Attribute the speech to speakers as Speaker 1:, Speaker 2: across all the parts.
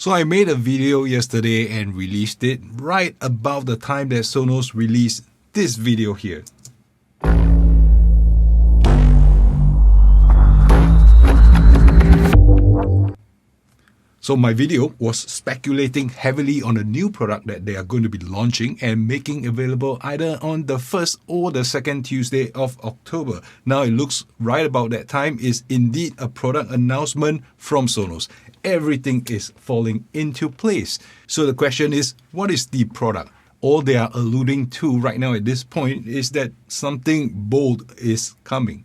Speaker 1: So I made a video yesterday and released it right about the time that Sonos released this video here. So my video was speculating heavily on a new product that they are going to be launching and making available either on the 1st or the 2nd Tuesday of October. Now it looks right about that time is indeed a product announcement from Sonos. Everything is falling into place. So the question is, what is the product? All they are alluding to right now at this point is that something bold is coming.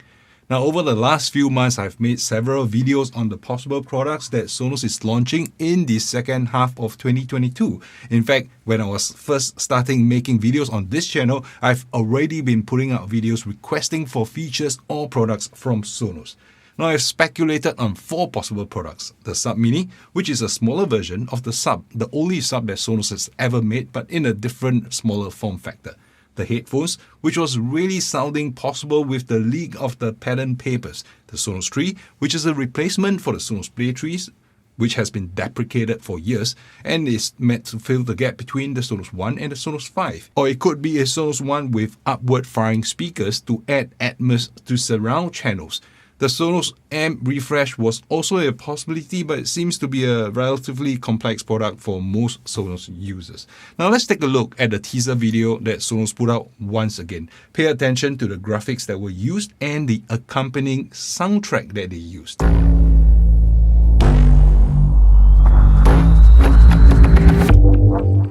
Speaker 1: Now, over the last few months, I've made several videos on the possible products that Sonos is launching in the second half of 2022. In fact, when I was first starting making videos on this channel, I've already been putting out videos requesting for features or products from Sonos. Now, I've speculated on 4 possible products. The Sub Mini, which is a smaller version of the Sub, the only Sub that Sonos has ever made, but in a different, smaller form factor. The headphones, which was really sounding possible with the leak of the patent papers. The Sonos 3, which is a replacement for the Sonos Play 3s, which has been deprecated for years and is meant to fill the gap between the Sonos 1 and the Sonos 5. Or it could be a Sonos 1 with upward firing speakers to add Atmos to surround channels. The Sonos Amp refresh was also a possibility, but it seems to be a relatively complex product for most Sonos users. Now let's take a look at the teaser video that Sonos put out once again. Pay attention to the graphics that were used and the accompanying soundtrack that they used.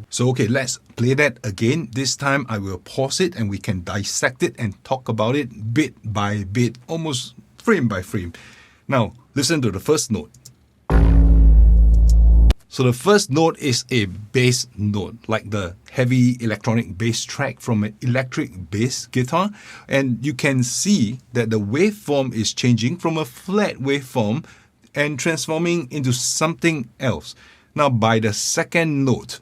Speaker 1: So okay, let's play that again. This time I will pause it and we can dissect it and talk about it bit by bit, almost frame by frame. Now, listen to the first note. So the first note is a bass note, like the heavy electronic bass track from an electric bass guitar. And you can see that the waveform is changing from a flat waveform and transforming into something else. Now, by the second note,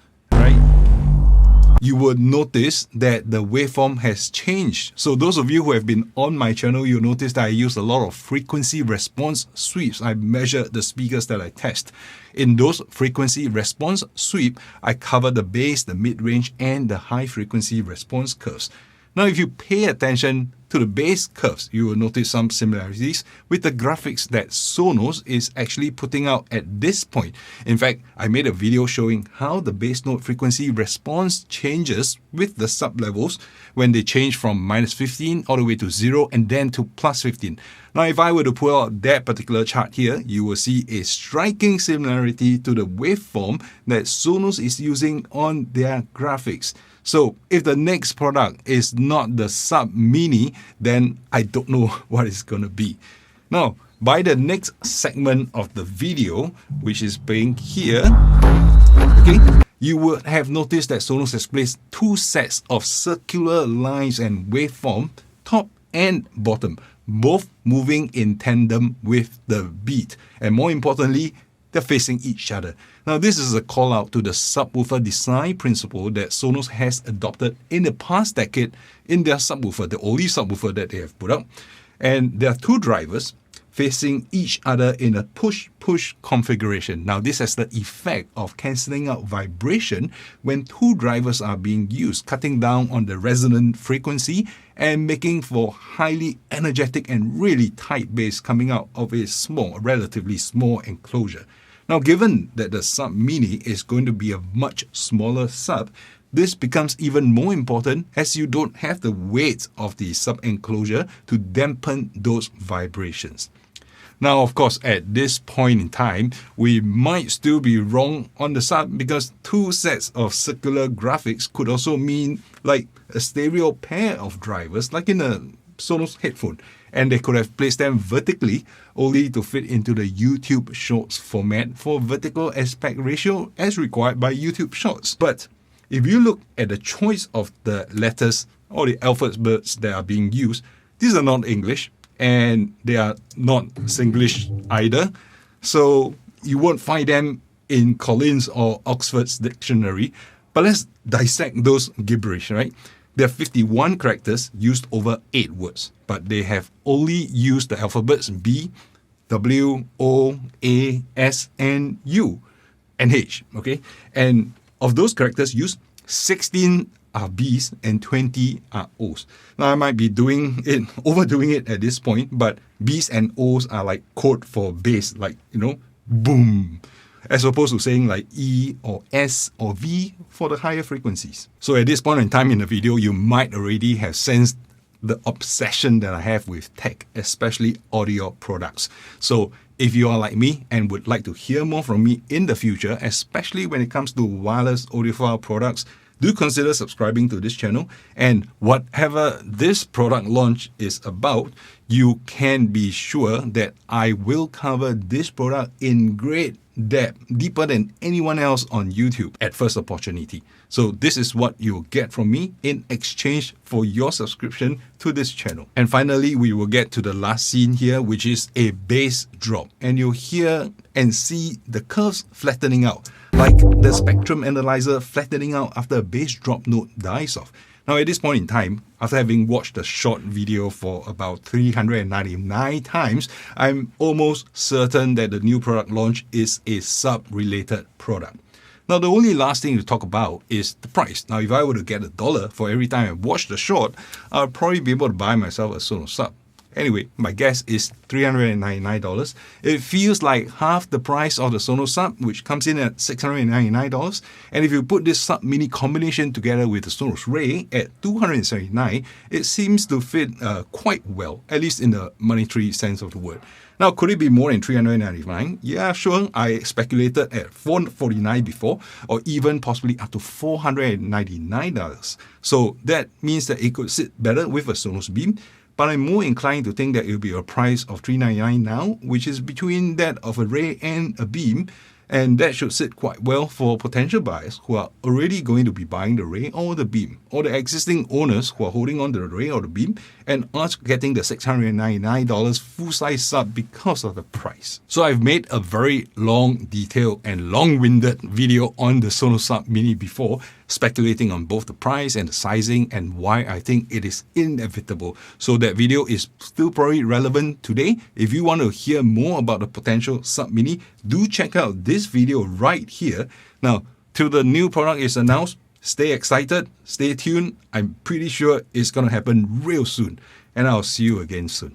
Speaker 1: you would notice that the waveform has changed. So those of you who have been on my channel, you'll notice that I use a lot of frequency response sweeps. I measure the speakers that I test. In those frequency response sweep, I cover the bass, the mid-range, and the high frequency response curves. Now, if you pay attention to the bass curves, you will notice some similarities with the graphics that Sonos is actually putting out at this point. In fact, I made a video showing how the bass note frequency response changes with the sub levels when they change from -15 all the way to 0 and then to +15. Now, if I were to pull out that particular chart here, you will see a striking similarity to the waveform that Sonos is using on their graphics. So if the next product is not the Sub Mini, then I don't know what it's going to be. Now, by the next segment of the video, which is playing here, okay, you would have noticed that Sonos has placed 2 sets of circular lines and waveform, top and bottom, both moving in tandem with the beat. And more importantly, they're facing each other. Now, this is a call out to the subwoofer design principle that Sonos has adopted in the past decade in their subwoofer, the only subwoofer that they have put out. And there are 2 drivers facing each other in a push-push configuration. Now, this has the effect of cancelling out vibration when 2 drivers are being used, cutting down on the resonant frequency and making for highly energetic and really tight bass coming out of a relatively small enclosure. Now, given that the Sub Mini is going to be a much smaller sub, this becomes even more important as you don't have the weight of the sub enclosure to dampen those vibrations. Now, of course, at this point in time, we might still be wrong on the sub because 2 sets of circular graphics could also mean like a stereo pair of drivers, like in a Sonos headphone. And they could have placed them vertically only to fit into the YouTube Shorts format for vertical aspect ratio as required by YouTube Shorts. But if you look at the choice of the letters or the alphabets that are being used, these are not English and they are not Singlish either. So you won't find them in Collins or Oxford's dictionary. But let's dissect those gibberish, right? There are 51 characters used over 8 words, but they have only used the alphabets B, W, O, A, S, and U. NH, okay? And of those characters used, 16 are Bs and 20 are Os. Now I might be overdoing it at this point, but Bs and Os are like code for bass, like, boom, as opposed to saying like E or S or V for the higher frequencies. So at this point in time in the video, you might already have sensed the obsession that I have with tech, especially audio products. So if you are like me and would like to hear more from me in the future, especially when it comes to wireless audiophile products, do consider subscribing to this channel. And whatever this product launch is about, you can be sure that I will cover this product in great depth, deeper than anyone else on YouTube at first opportunity. So this is what you'll get from me in exchange for your subscription to this channel. And finally, we will get to the last scene here, which is a bass drop. And you'll hear and see the curves flattening out, like the spectrum analyzer flattening out after a bass drop note dies off. Now at this point in time, after having watched the short video for about 399 times, I'm almost certain that the new product launch is a sub-related product. Now the only last thing to talk about is the price. Now if I were to get $1 for every time I watch the short, I'll probably be able to buy myself a Sonos Sub. Anyway, my guess is $399. It feels like half the price of the Sonos Sub, which comes in at $699. And if you put this Sub Mini combination together with the Sonos Ray at $279, it seems to fit quite well, at least in the monetary sense of the word. Now, could it be more than $399? Yeah, sure. I speculated at $449 before, or even possibly up to $499. So that means that it could sit better with a Sonos Beam. But I'm more inclined to think that it will be a price of $399 now, which is between that of a Ray and a Beam. And that should sit quite well for potential buyers who are already going to be buying the Ray or the Beam, or the existing owners who are holding on to the Ray or the Beam and aren't getting the $699 full-size sub because of the price. So I've made a very long, detailed and long-winded video on the Sonos Sub Mini before, speculating on both the price and the sizing and why I think it is inevitable. So that video is still probably relevant today. If you want to hear more about the potential Sub Mini, do check out this video right here. Now, till the new product is announced, stay excited, stay tuned. I'm pretty sure it's going to happen real soon. And I'll see you again soon.